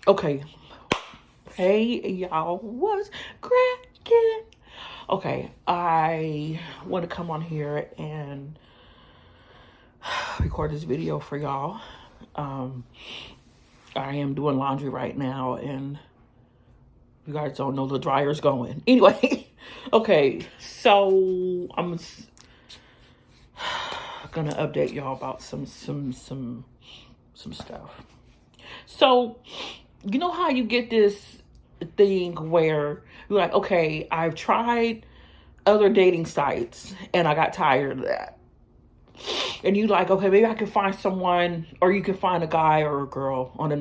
Okay. Hey, y'all. What's cracking? Okay. I want to come on here and record this video for y'all. Um, I am doing laundry right now, and you guys don't know the dryer's going. Anyway, okay. So I'm gonna update y'all about some stuff. So, you know how you get this thing where you're like, okay, I've tried other dating sites and I got tired of that. And you like, okay, maybe I can find someone, or you can find a guy or a girl on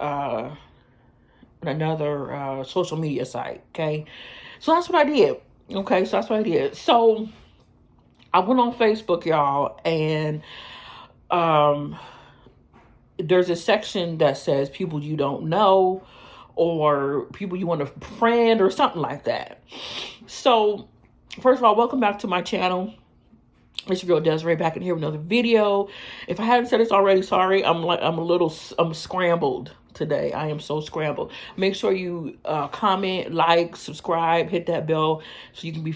uh another social media site. Okay. So that's what I did. Okay, so that's what I did. So I went on Facebook, y'all, and um there's a section that says people you don't know or people you want to friend or something like that. So, first of all, welcome back to my channel. It's your girl Desiree back in here with another video. If I haven't said this already, sorry. I'm scrambled today. I am so scrambled. Make sure you comment, like, subscribe, hit that bell so you can be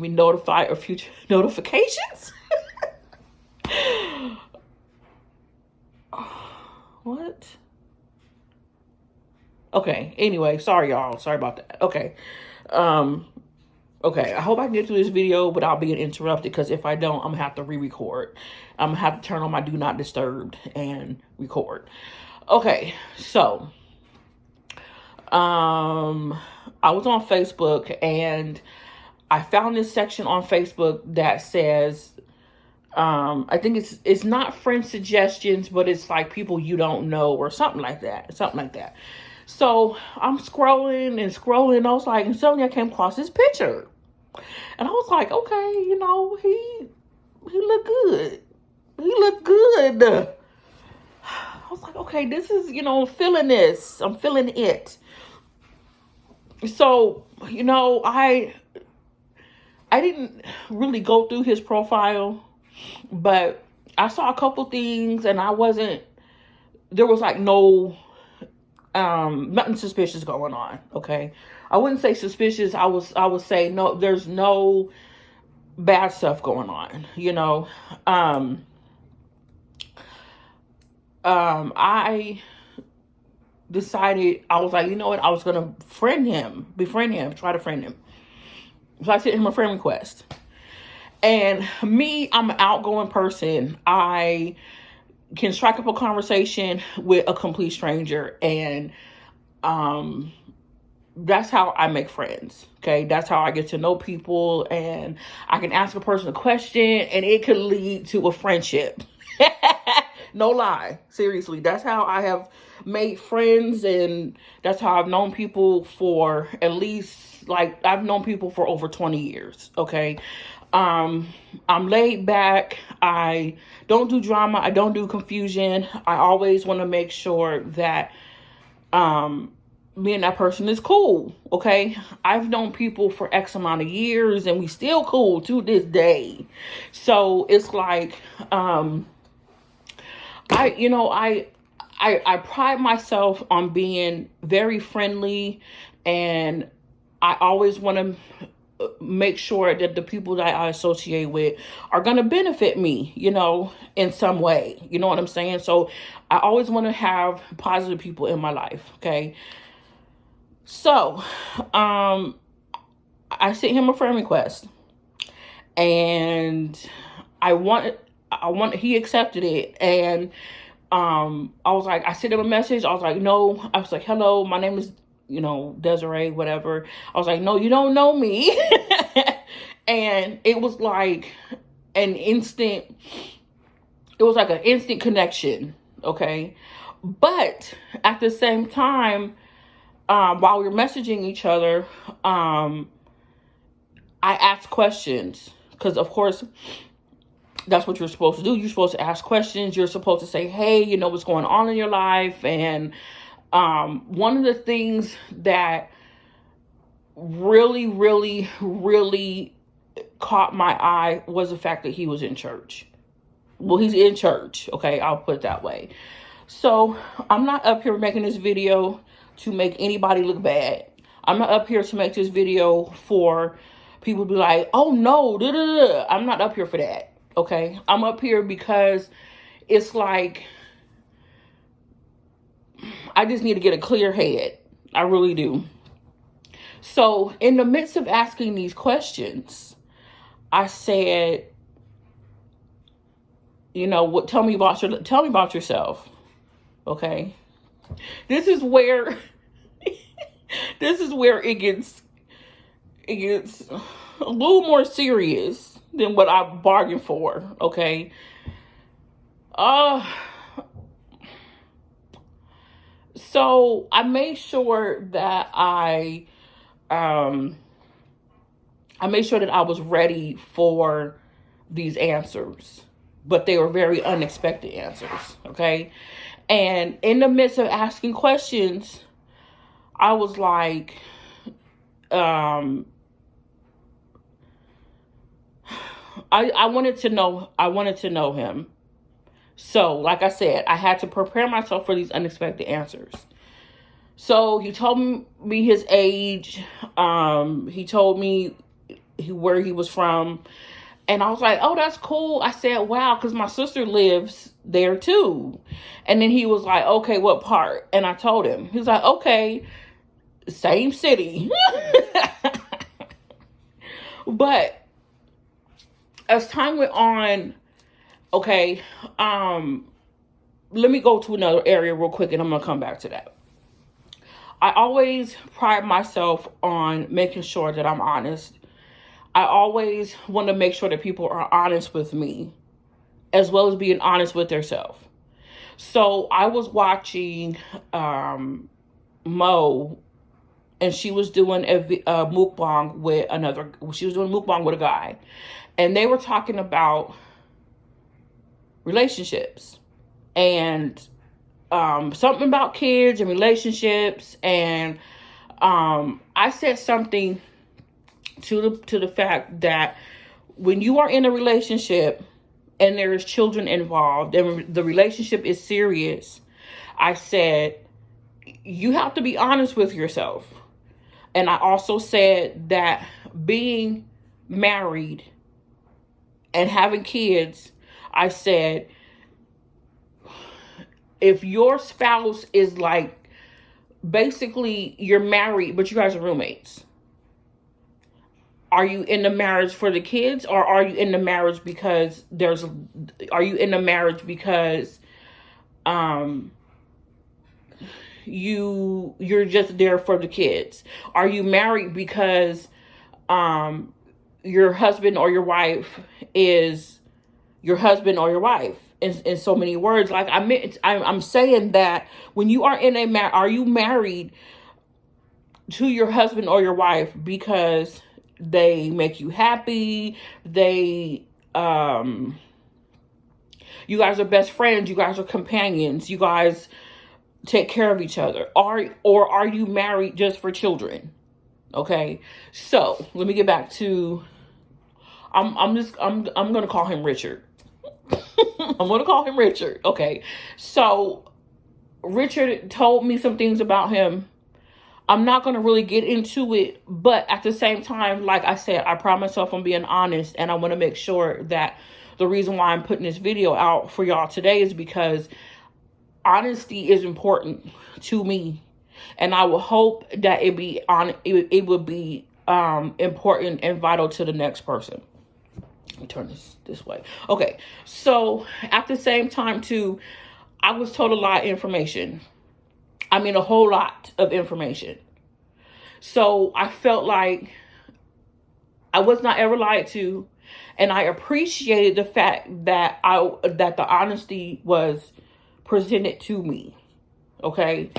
notified of future notifications. What? Okay. Anyway, sorry y'all. Sorry about that. Okay. Okay. I hope I can get through this video without being interrupted, because if I don't, I'm gonna have to re-record. I'm gonna have to turn on my do not disturb and record. Okay. So, I was on Facebook and I found this section on Facebook that says, I think it's not friend suggestions, but it's like people you don't know or something like that. Something like that. So I'm scrolling and scrolling. I was like, and suddenly I came across this picture. And I was like, okay, he looked good. He looked good. I was like, okay, this is, I'm feeling this. I'm feeling it. So, I didn't really go through his profile, but I saw a couple things and there was like no, nothing suspicious going on. Okay. I wouldn't say suspicious. I would say no, there's no bad stuff going on, I decided, I was like, you know what? I was going to befriend him, try to friend him. So I sent him a friend request. And me, I'm an outgoing person. I can strike up a conversation with a complete stranger, and that's how I make friends. Okay, that's how I get to know people, and I can ask a person a question and it could lead to a friendship. No lie, seriously, that's how I have made friends, and that's how I've known people for at least, like, I've known people for over 20 years. Okay. I'm laid back. I don't do drama. I don't do confusion. I always want to make sure that me and that person is cool. Okay. I've known people for X amount of years and we still cool to this day. So it's like, I pride myself on being very friendly, and I always want to make sure that the people that I associate with are going to benefit me, in some way. You know what I'm saying? So I always want to have positive people in my life. Okay. So, I sent him a friend request, and he accepted it. And, I was like, I sent him a message. I was like, no, I was like, hello, my name is, Desiree, whatever. I was like, no, you don't know me. And it was like an instant connection. Okay. But at the same time, while we were messaging each other, I asked questions, because of course that's what you're supposed to do. You're supposed to ask questions. You're supposed to say, hey, what's going on in your life. And one of the things that really, really, really caught my eye was the fact that he was in church. Well, he's in church. Okay, I'll put it that way. So I'm not up here making this video to make anybody look bad. I'm not up here to make this video for people to be like, oh no, da, da, da. I'm not up here for that. Okay. I'm up here because it's like, I just need to get a clear head. I really do. So in the midst of asking these questions, I said, you know what, tell me about yourself. Okay. This is where it gets a little more serious than what I bargained for. Okay. So I made sure that I made sure that I was ready for these answers, but they were very unexpected answers. Okay. And in the midst of asking questions, I was like, I wanted to know him. So, like I said, I had to prepare myself for these unexpected answers. So he told me his age. He told me where he was from. And I was like, oh, that's cool. I said, wow, because my sister lives there too. And then he was like, okay, what part? And I told him. He was like, okay, same city. But as time went on, okay, let me go to another area real quick and I'm going to come back to that. I always pride myself on making sure that I'm honest. I always want to make sure that people are honest with me, as well as being honest with themselves. So I was watching Mo, and she was doing a mukbang with a guy, and they were talking about relationships and something about kids and relationships, and I said something to the fact that when you are in a relationship and there is children involved and the relationship is serious, I said, you have to be honest with yourself. And I also said that being married and having kids, I said, if your spouse is like, basically you're married, but you guys are roommates. Are you in the marriage for the kids, or are you in the marriage because you're just there for the kids? Are you married because your husband or your wife is your husband or your wife? In so many words, like I'm saying that when you are in are you married to your husband or your wife because they make you happy? You guys are best friends. You guys are companions. You guys take care of each other. Or are you married just for children? Okay. So let me get back to, I'm going to call him Richard. I'm going to call him Richard. Okay. So Richard told me some things about him. I'm not going to really get into it, but at the same time, like I said, I pride myself on being honest, and I want to make sure that the reason why I'm putting this video out for y'all today is because honesty is important to me, and I will hope that it would be important and vital to the next person. Let me turn this way. Okay, so at the same time too, I was told a lot of information. I mean, a whole lot of information. So I felt like I was not ever lied to, and I appreciated the fact that that the honesty was presented to me. Okay.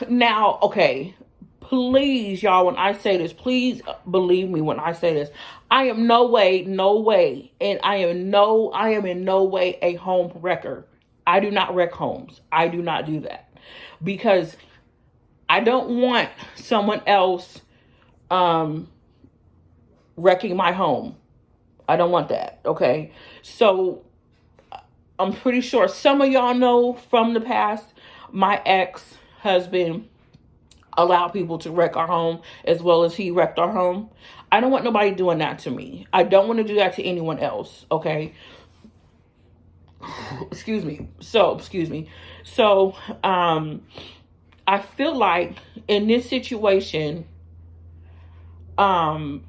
Now, okay, please, y'all, when I say this, please believe me when I say this. I am no way, and I am in no way a home wrecker. I do not wreck homes. I do not do that, because I don't want someone else wrecking my home. I don't want that. Okay. So I'm pretty sure some of y'all know from the past, my ex-husband allowed people to wreck our home as well as he wrecked our home. I don't want nobody doing that to me. I don't want to do that to anyone else, okay? Excuse me. So, I feel like in this situation, I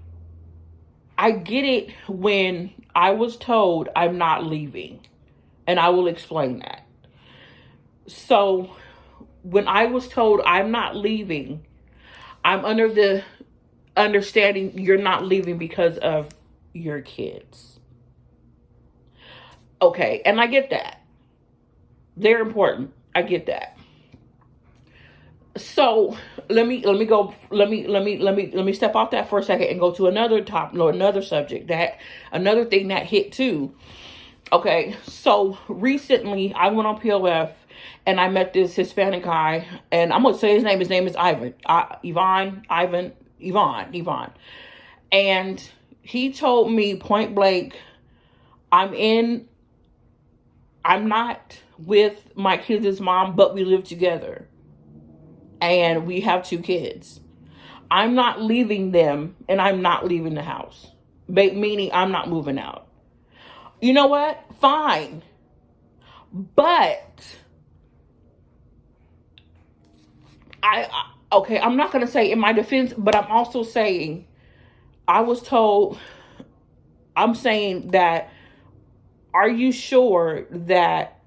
get it when I was told I'm not leaving. And I will explain that. So, when I was told I'm not leaving, I'm under the understanding you're not leaving because of your kids. Okay, and I get that. They're important. I get that. So let me step off that for a second and go to another subject, that another thing that hit too. Okay, so recently I went on POF and I met this Hispanic guy, and I'm gonna say his name. His name is Ivan. Ivan. And he told me point blank, I'm not with my kids' mom, but we live together. And we have 2 kids. I'm not leaving them, and I'm not leaving the house. Meaning I'm not moving out. You know what? Fine. But okay, I'm not going to say in my defense, but I'm also saying I'm saying that, are you sure that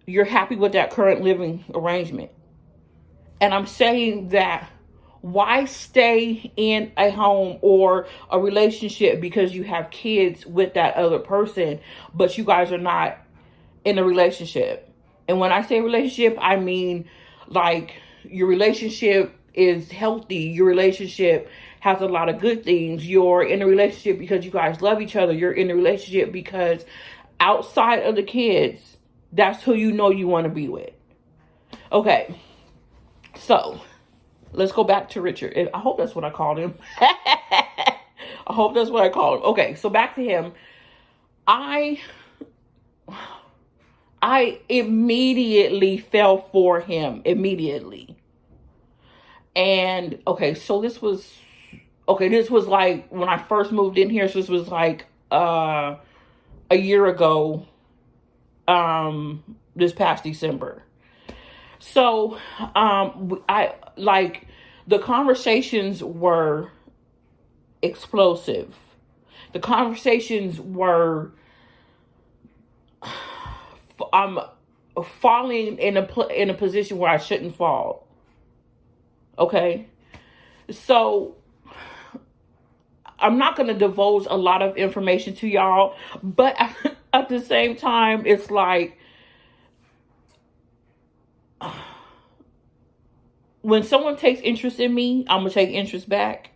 you're happy with that current living arrangement? And I'm saying that, why stay in a home or a relationship because you have kids with that other person, but you guys are not in a relationship? And when I say relationship, I mean like your relationship is healthy. Your relationship has a lot of good things. You're in a relationship because you guys love each other. You're in a relationship because outside of the kids, that's who you know you want to be with. Okay. So, let's go back to Richard. I hope that's what I called him. I hope that's what I called him. Okay, so back to him. I immediately fell for him. Immediately. And, okay, so this was like when I first moved in here. So this was like a year ago, this past December. So, I like, the conversations were explosive. The conversations were, I'm falling in a position where I shouldn't fall. Okay, so I'm not going to divulge a lot of information to y'all, but at the same time, it's like, when someone takes interest in me, I'm going to take interest back.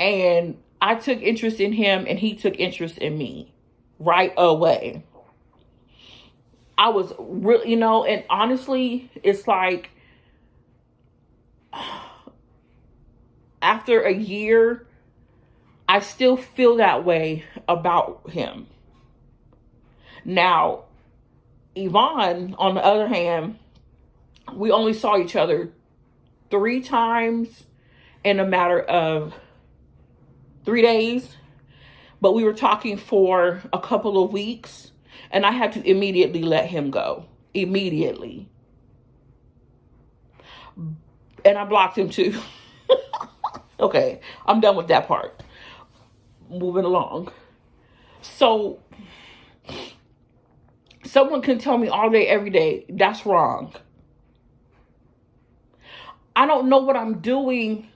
And I took interest in him, and he took interest in me right away. I was really, and honestly, it's like, after a year, I still feel that way about him. Now, Yvonne, on the other hand, we only saw each other 3 times in a matter of 3 days, but we were talking for a couple of weeks, and I had to immediately let him go. Immediately. And I blocked him too. Okay, I'm done with that part. Moving along. So, someone can tell me all day, every day, that's wrong. I don't know what I'm doing.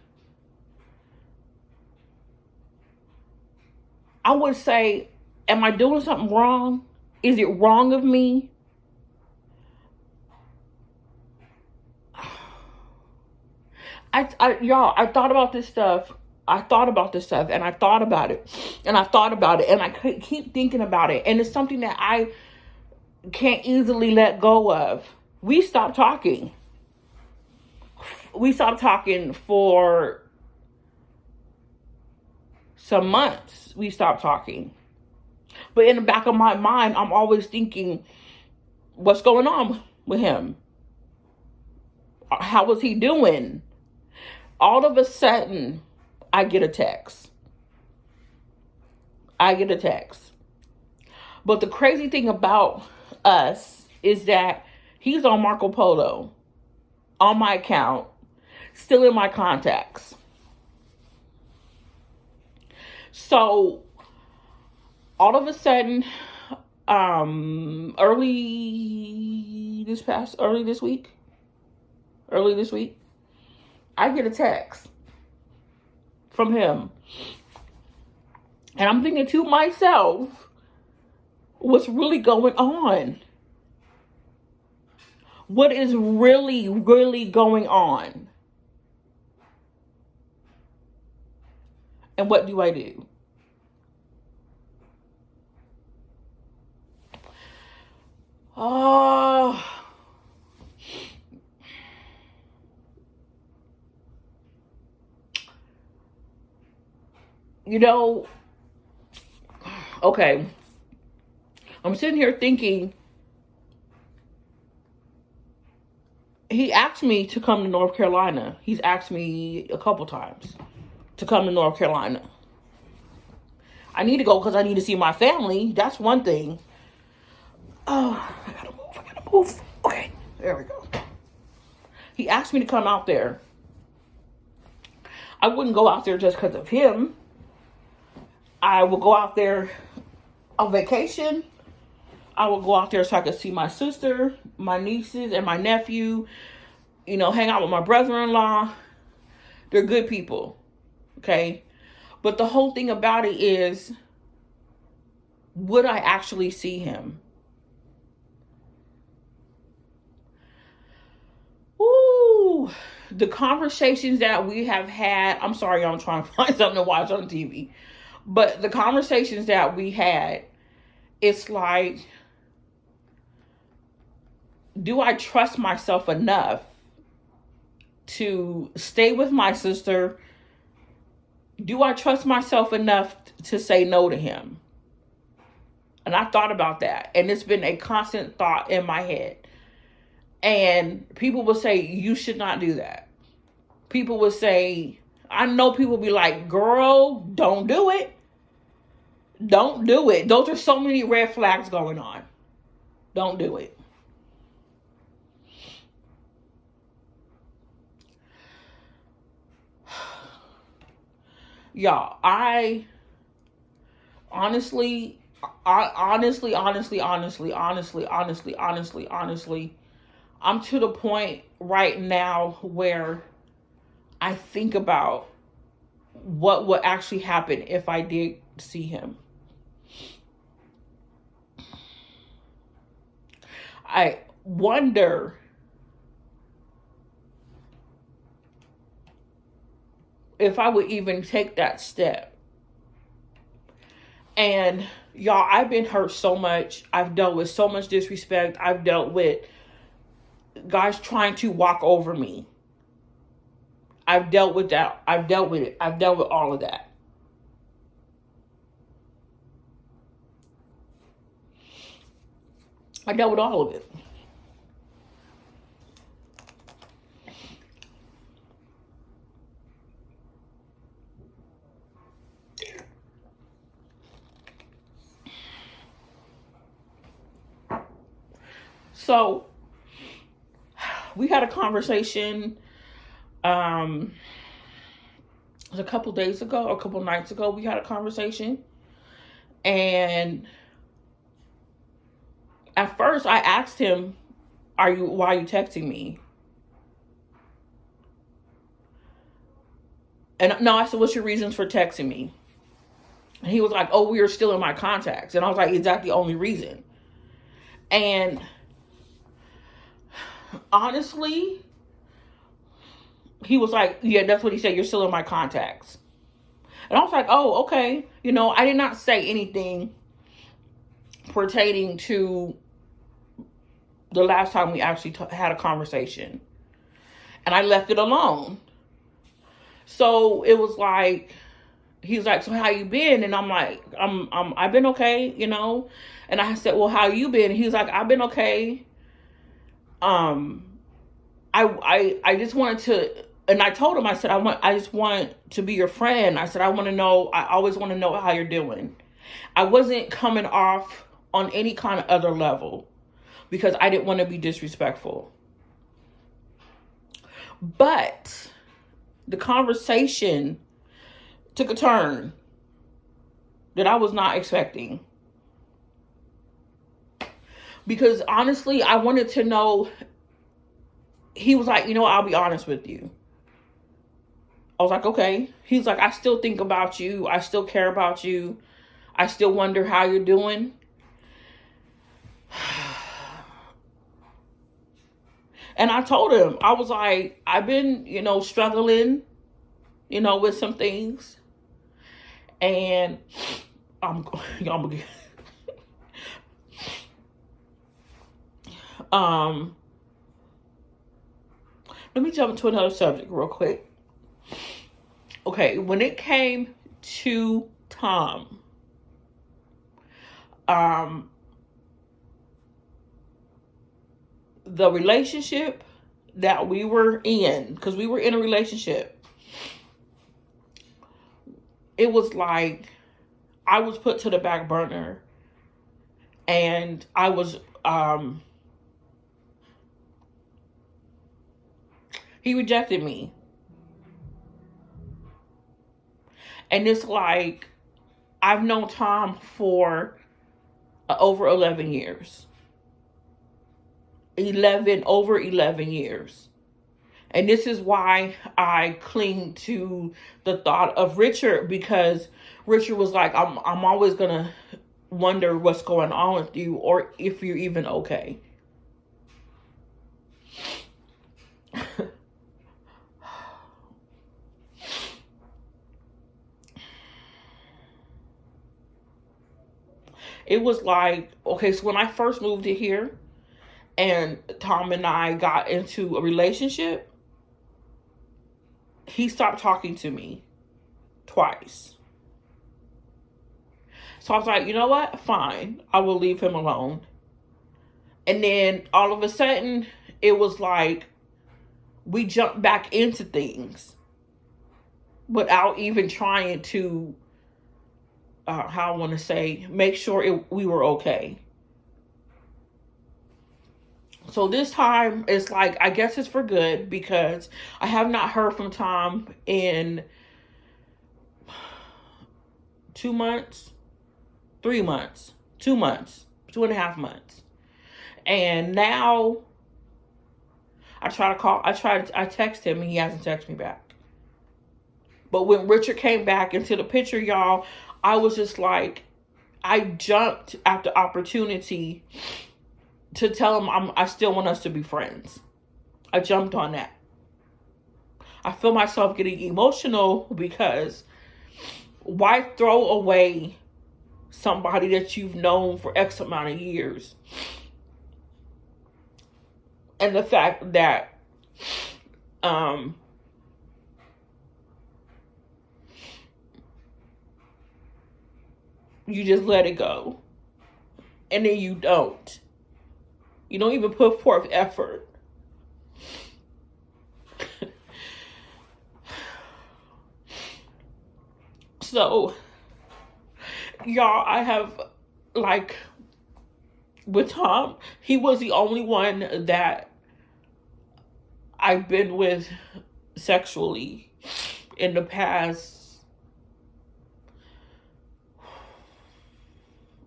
I would say, am I doing something wrong? Is it wrong of me? Y'all, I thought about this stuff. And I thought about it. And I keep thinking about it. And it's something that I can't easily let go of. We stopped talking. For some months. We stopped talking. But in the back of my mind, I'm always thinking, what's going on with him? How was he doing? All of a sudden, I get a text. But the crazy thing about us is that he's on Marco Polo, on my account, still in my contacts. So all of a sudden, early this week, I get a text from him. And I'm thinking to myself, what's really going on? What is really, really going on? And what do I do? Oh, okay. I'm sitting here thinking, he asked me to come to North Carolina. He's asked me a couple times to come to North Carolina. I need to go because I need to see my family. That's one thing. Oh, I gotta move. Okay, there we go. He asked me to come out there. I wouldn't go out there just because of him. I will go out there on vacation. I will go out there so I could see my sister, my nieces, and my nephew. Hang out with my brother-in-law. They're good people. Okay? But the whole thing about it is, would I actually see him? Ooh, the conversations that we have had, I'm sorry, I'm trying to find something to watch on TV. But the conversations that we had, it's like, do I trust myself enough to stay with my sister? Do I trust myself enough to say no to him? And I thought about that. And it's been a constant thought in my head. And people will say, you should not do that. People will say, I know people will be like, girl, don't do it. Don't do it. Those are so many red flags going on. Don't do it. Y'all, honestly, I'm to the point right now where I think about what would actually happen if I did see him. I wonder if I would even take that step. And y'all, I've been hurt so much. I've dealt with so much disrespect. I've dealt with guys trying to walk over me. I've dealt with that. I've dealt with it. I've dealt with all of that. I dealt with all of it. So we had a conversation it was a couple days ago, or a couple nights ago. We had a conversation, and at first I asked him, why are you texting me? And no, I said, what's your reasons for texting me? And he was like, oh, we are still in my contacts. And I was like, is that the only reason? And honestly, he was like, yeah, that's what he said. You're still in my contacts. And I was like, oh, okay. I did not say anything pertaining to the last time we actually had a conversation. And I left it alone. So it was like, he's like, so how you been? And I'm like, I've been okay, you know. And I said, well, how you been? And he was like, I've been okay. Um, I just wanted to, and I told him, I said, I just want to be your friend. I said, I always want to know how you're doing. I wasn't coming off on any kind of other level because I didn't want to be disrespectful. But the conversation took a turn that I was not expecting. Because honestly, I wanted to know. He was like, I'll be honest with you. I was like, okay. He's like, I still think about you. I still care about you. I still wonder how you're doing. And I told him, I was like, I've been, struggling, with some things. And I'm gonna get, let me jump into another subject real quick. Okay, when it came to Tom, the relationship that we were in, because we were in a relationship, it was like I was put to the back burner, and I was, he rejected me. And it's like, I've known Tom for over 11 years. Over 11 years. And this is why I cling to the thought of Richard, because Richard was like, I'm always going to wonder what's going on with you, or if you're even okay. It was like, okay, so when I first moved to here and Tom and I got into a relationship, he stopped talking to me twice. So I was like, you know what? Fine. I will leave him alone. And then all of a sudden, it was like we jumped back into things without even trying to, how I want to say, make sure we were okay. So this time, it's like, I guess it's for good, because I have not heard from Tom in 2 months, 3 months, 2 months, 2.5 months. And now I text him and he hasn't texted me back. But when Richard came back into the picture, y'all, I was just like, I jumped at the opportunity to tell him I still want us to be friends. I jumped on that. I feel myself getting emotional because why throw away somebody that you've known for X amount of years? And the fact that you just let it go. And then you don't. You don't even put forth effort. So, y'all, I have, like, with Tom, he was the only one that I've been with sexually in the past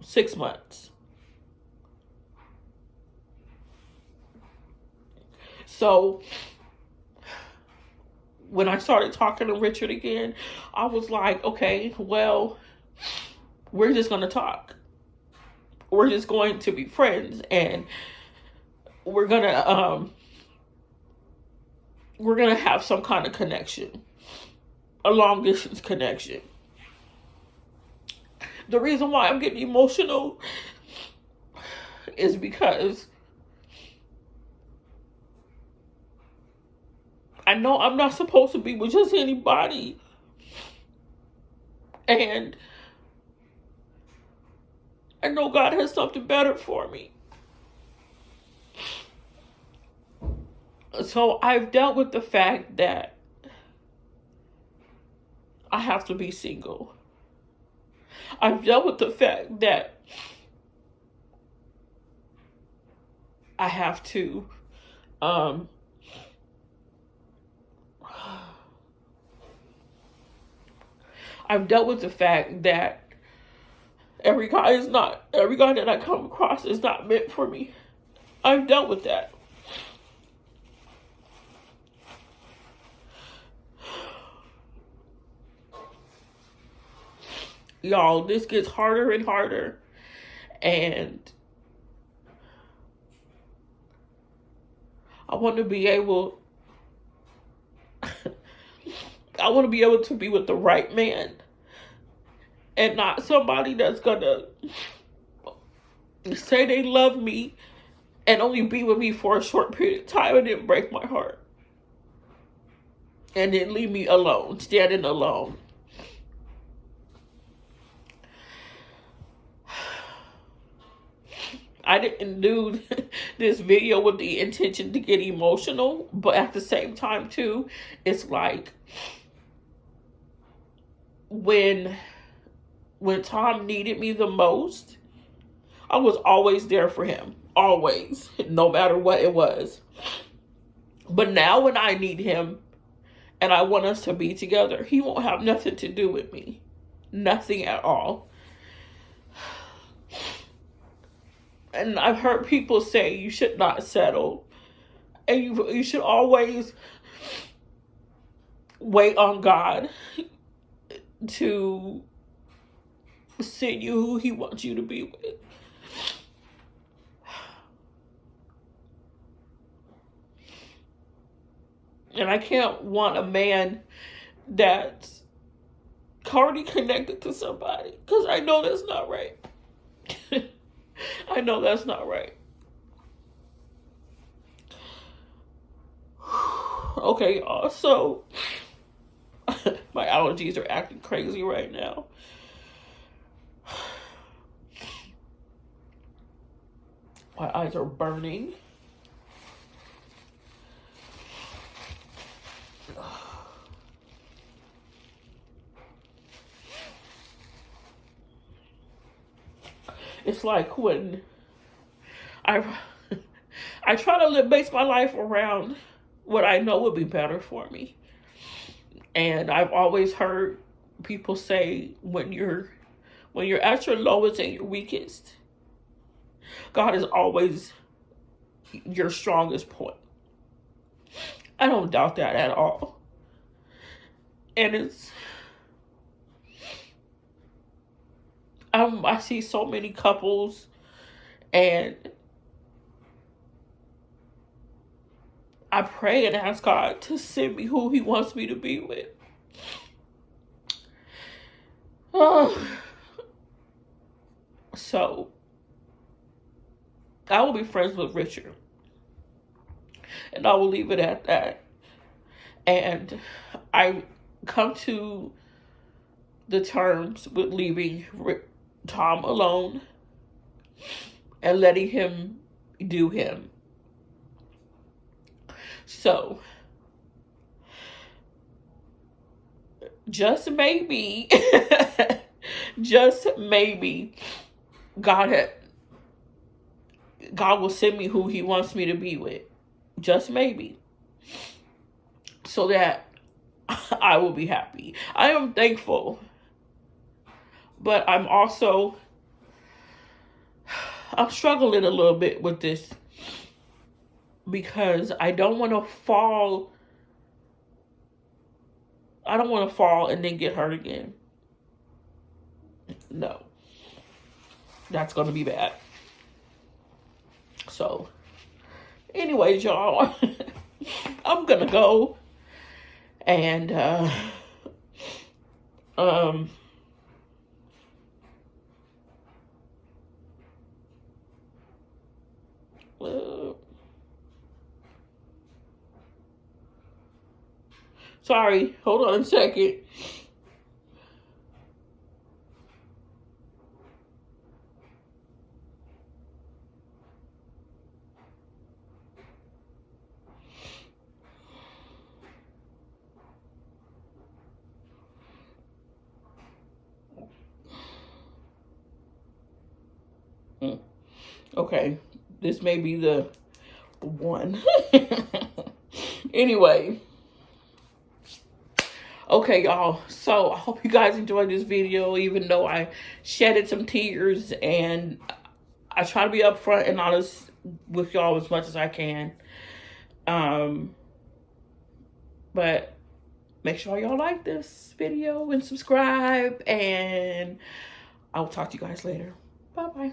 6 months. So when I started talking to Richard again, I was like, okay, well, we're just going to talk. We're just going to be friends, and we're going to have some kind of connection, a long distance connection. The reason why I'm getting emotional is because I know I'm not supposed to be with just anybody. And I know God has something better for me. So I've dealt with the fact that I have to be single. I've dealt with the fact that I have to I've dealt with the fact that every guy that I come across is not meant for me. I've dealt with that. Y'all, this gets harder and harder. And I want to be able to be with the right man, and not somebody that's gonna say they love me and only be with me for a short period of time and then break my heart. And then leave me alone, standing alone. I didn't do this video with the intention to get emotional, but at the same time too, it's like when Tom needed me the most, I was always there for him. Always. No matter what it was. But now when I need him and I want us to be together, he won't have nothing to do with me. Nothing at all. And I've heard people say you should not settle. And you should always wait on God to send you who he wants you to be with. And I can't want a man that's already connected to somebody, because I know that's not right. I know that's not right. Okay, y'all, so my allergies are acting crazy right now. My eyes are burning. It's like when I try to base my life around what I know would be better for me. And I've always heard people say when you're at your lowest and your weakest, God is always your strongest point. I don't doubt that at all. And I see so many couples, and I pray and ask God to send me who he wants me to be with. So I will be friends with Richard, and I will leave it at that. And I come to the terms with leaving Tom alone and letting him do him. So, just maybe, God will send me who he wants me to be with. Just maybe. So that I will be happy. I am thankful. But I'm struggling a little bit with this, because I don't want to fall and then get hurt again. No. That's going to be bad. So, anyways, y'all, I'm going to go and sorry, hold on a second. Okay, this may be the one. Anyway, okay, y'all. So I hope you guys enjoyed this video, even though I shedded some tears, and I try to be upfront and honest with y'all as much as I can. But make sure y'all like this video and subscribe, and I'll talk to you guys later. Bye-bye.